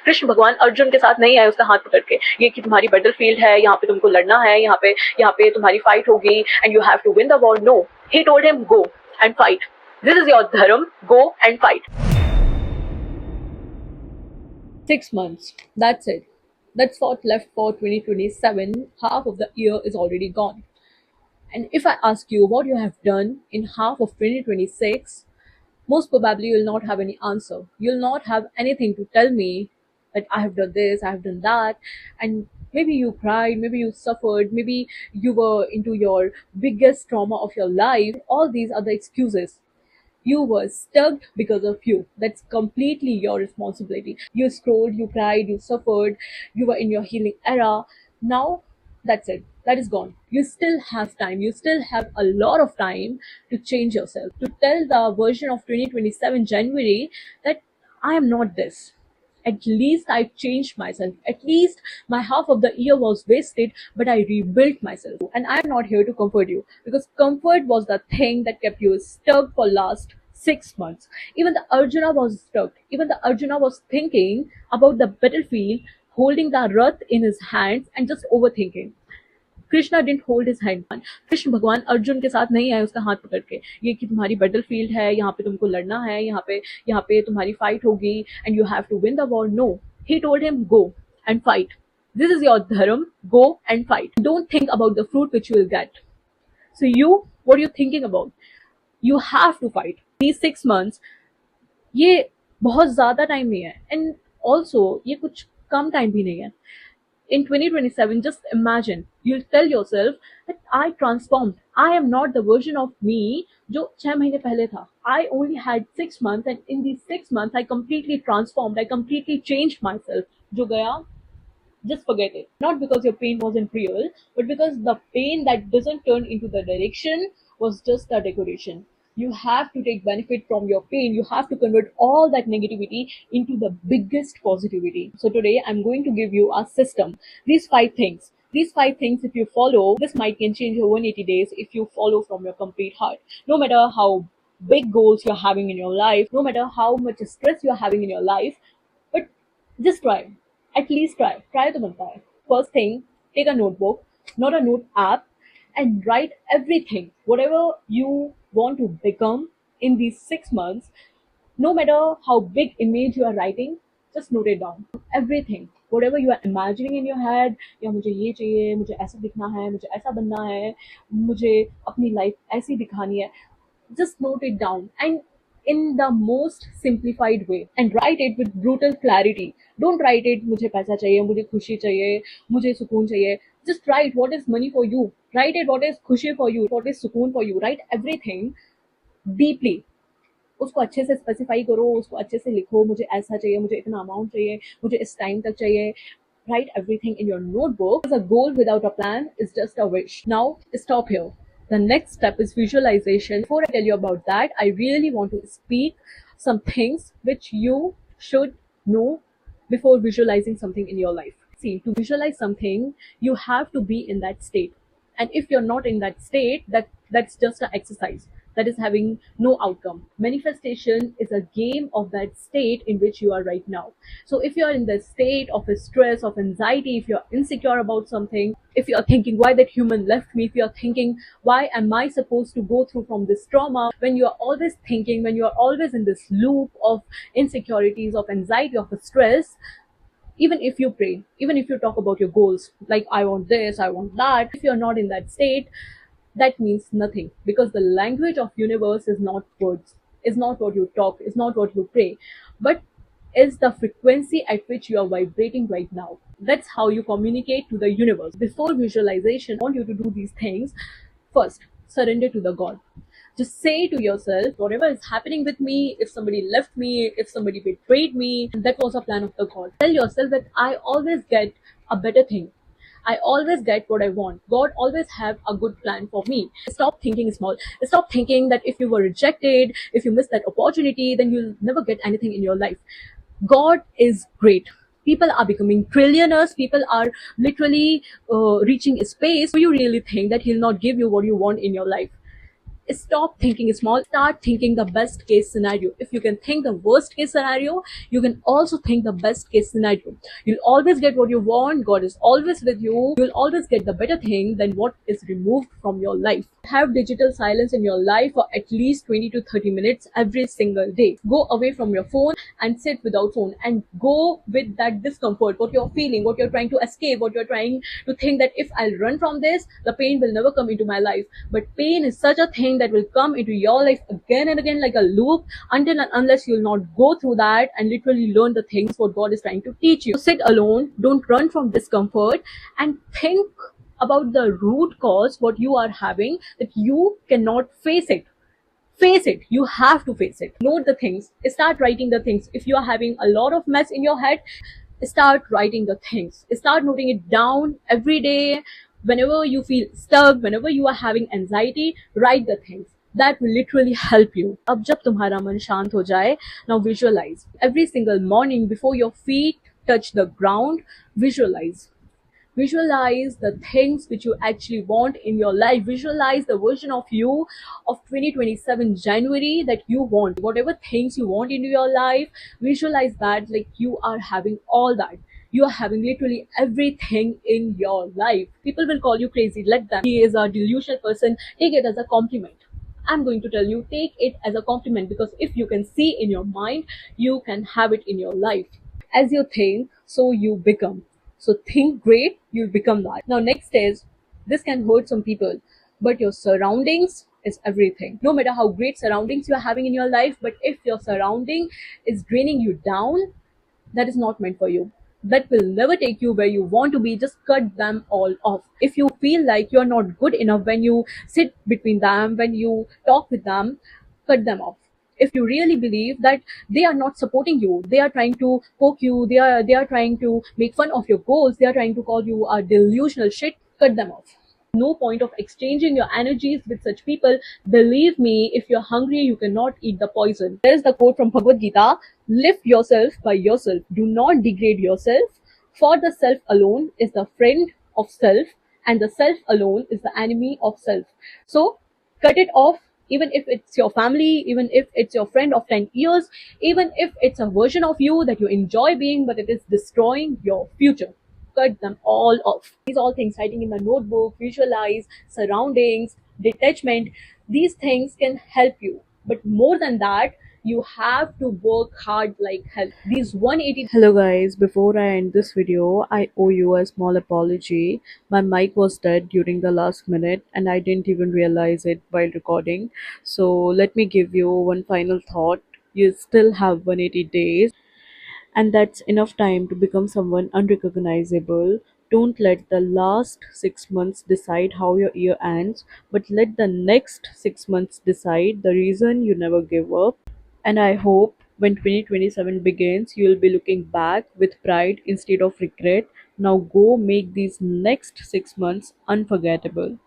कृष्ण भगवान अर्जुन के साथ नहीं आए उसका हाथ पकड़ के, ये कि तुम्हारी बैटल फील्ड है, यहाँ पे तुमको लड़ना है, यहाँ पे तुम्हारी फाइट होगी and you have to win the war. No, he told him go and fight. This is your dharma, go and fight. 6 months. That's it. That's what left for 2027. Half of the year is already gone. And if I ask you what you have done in half of 2026, most probably you'll not have any answer. You'll not have anything to tell me that I have done this, I have done that. And maybe you cried, maybe you suffered, maybe you were into your biggest trauma of your life. All these are the excuses. You were stuck because of you. That's completely your responsibility. You scrolled, you cried, you suffered, you were in your healing era. Now, that's it. That is gone. You still have time. You still have a lot of time to change yourself, to tell the version of 2027 January that I am not this. At least I changed myself. At least my half of the year was wasted, but I rebuilt myself. And I'm not here to comfort you, because comfort was the thing that kept you stuck for last 6 months. Even the Arjuna was stuck. Even the Arjuna was thinking about the battlefield, holding the rath in his hands and just overthinking. Krishna didn't hold his hand. Krishna भगवान अर्जुन के साथ नहीं आए उसका हाथ पकड़ के, ये कि तुम्हारी बैटल फील्ड है, यहाँ पे तुमको लड़ना है, यहाँ पे तुम्हारी फाइट होगी and you have to win the war. No, he told him go and fight. This is your dharma, go and fight. Don't think about the fruit which you will get. So you, what are you thinking about? You have to fight. These 6 months, ये बहुत ज्यादा time नहीं है, and also ये कुछ कम time भी नहीं है. In 2027, just imagine, you'll tell yourself that I transformed. I am not the version of me जो 6 महीने पहले था. I only had 6 months, and in these 6 months, I completely transformed. I completely changed myself. जो गया, just forget it. Not because your pain wasn't real, but because the pain that doesn't turn into the direction was just a decoration. You have to take benefit from your pain. You have to convert all that negativity into the biggest positivity. So today I'm going to give you a system. These 5 things. These 5 things, if you follow, this might can change your 180 days if you follow from your complete heart. No matter how big goals you're having in your life, no matter how much stress you're having in your life, but just try. At least try. Try to बनता है. First thing, take a notebook, not a note app, and write everything, whatever you want to become in these 6 months. No matter how big image you are writing, just note it down. Everything, whatever you are imagining in your head, या मुझे ये चाहिए, मुझे ऐसा दिखना है, मुझे ऐसा बनना है, मुझे अपनी लाइफ ऐसी दिखानी है, just note it down, and in the most simplified way, and write it with brutal clarity. Don't write it मुझे पैसा चाहिए, मुझे खुशी चाहिए, मुझे सुकून चाहिए. Just write what is money for you. Write it what is खुशी for you, what is सुकून for you. Write everything deeply. उसको अच्छे से स्पेसिफाई करो, उसको अच्छे से लिखो. मुझे ऐसा चाहिए, मुझे इतना अमाउंट चाहिए, मुझे इस टाइम तक चाहिए. Write everything in your notebook. A goal without a plan is just a wish. Now stop here. The next step is visualization. Before I tell you about that, I really want to speak some things which you should know before visualizing something in your life. See, to visualize something, you have to be in that state. And if you're not in that state, that's just an exercise that is having no outcome. Manifestation is a game of that state in which you are right now. So if you're in the state of stress, of anxiety, if you're insecure about something, if you're thinking why that human left me, if you're thinking why am I supposed to go through from this trauma, when you're always thinking, when you're always in this loop of insecurities, of anxiety, of stress, even if you pray, even if you talk about your goals, like I want this, I want that, if you're not in that state, that means nothing, because the language of universe is not words, is not what you talk, is not what you pray, but is the frequency at which you are vibrating right now. That's how you communicate to the universe. Before visualization, I want you to do these things. First, surrender to the God. Just say to yourself, whatever is happening with me, if somebody left me, if somebody betrayed me, that was a plan of the God. Tell yourself that I always get a better thing. I always get what I want. God always have a good plan for me. Stop thinking small. Stop thinking that if you were rejected, if you missed that opportunity, then you'll never get anything in your life. God is great. People are becoming trillionaires. People are literally reaching space. Do you really think that He'll not give you what you want in your life? Stop thinking small, start thinking the best case scenario. If you can think the worst case scenario, you can also think the best case scenario. You'll always get what you want. God is always with you. You'll always get the better thing than what is removed from your life. Have digital silence in your life for at least 20 to 30 minutes every single day. Go away from your phone and sit without phone, and go with that discomfort, what you're feeling, what you're trying to escape, what you're trying to think that if I'll run from this, the pain will never come into my life. But pain is such a thing that will come into your life again and again like a loop, until and unless you'll not go through that and literally learn the things what God is trying to teach you. So sit alone, don't run from discomfort, and think about the root cause what you are having, that you cannot face it. Face it. You have to face it. Note the things, start writing the things. If you are having a lot of mess in your head, start writing the things, start noting it down every day. Whenever you feel stuck, whenever you are having anxiety, write the things. That will literally help you. अब जब तुम्हारा मन शांत हो जाए, now visualize every single morning before your feet touch the ground. Visualize the things which you actually want in your life. Visualize the version of you of 2027 January that you want. Whatever things you want into your life, visualize that like you are having all that. You are having literally everything in your life. People will call you crazy. Let them. He is a delusional person. Take it as a compliment. I'm going to tell you, take it as a compliment, because if you can see in your mind, you can have it in your life. As you think, so you become. So think great, you'll become that. Now, next is, this can hurt some people, but your surroundings is everything. No matter how great surroundings you are having in your life, but if your surrounding is draining you down, that is not meant for you. That will never take you where you want to be. Just cut them all off. If you feel like you're not good enough when you sit between them, when you talk with them, cut them off. If you really believe that they are not supporting you, they are trying to poke you, they are trying to make fun of your goals, they are trying to call you a delusional shit, cut them off. No point of exchanging your energies with such people. Believe me, if you're hungry, you cannot eat the poison. There's the quote from Bhagavad Gita: lift yourself by yourself. Do not degrade yourself, for the self alone is the friend of self, and the self alone is the enemy of self. So, cut it off. Even if it's your family, even if it's your friend of 10 years, even if it's a version of you that you enjoy being, but it is destroying your future, cut them all off. These all things, writing in the notebook, visualize, surroundings, detachment, these things can help you. But more than that, you have to work hard like hell. These 180. Hello guys, before I end this video, I owe you a small apology. My mic was dead during the last minute and I didn't even realize it while recording. So let me give you one final thought. You still have 180 days, and that's enough time to become someone unrecognizable. Don't let the last 6 months decide how your year ends, but let the next 6 months decide the reason you never give up. And I hope when 2027 begins, you'll be looking back with pride instead of regret. Now go make these next 6 months unforgettable.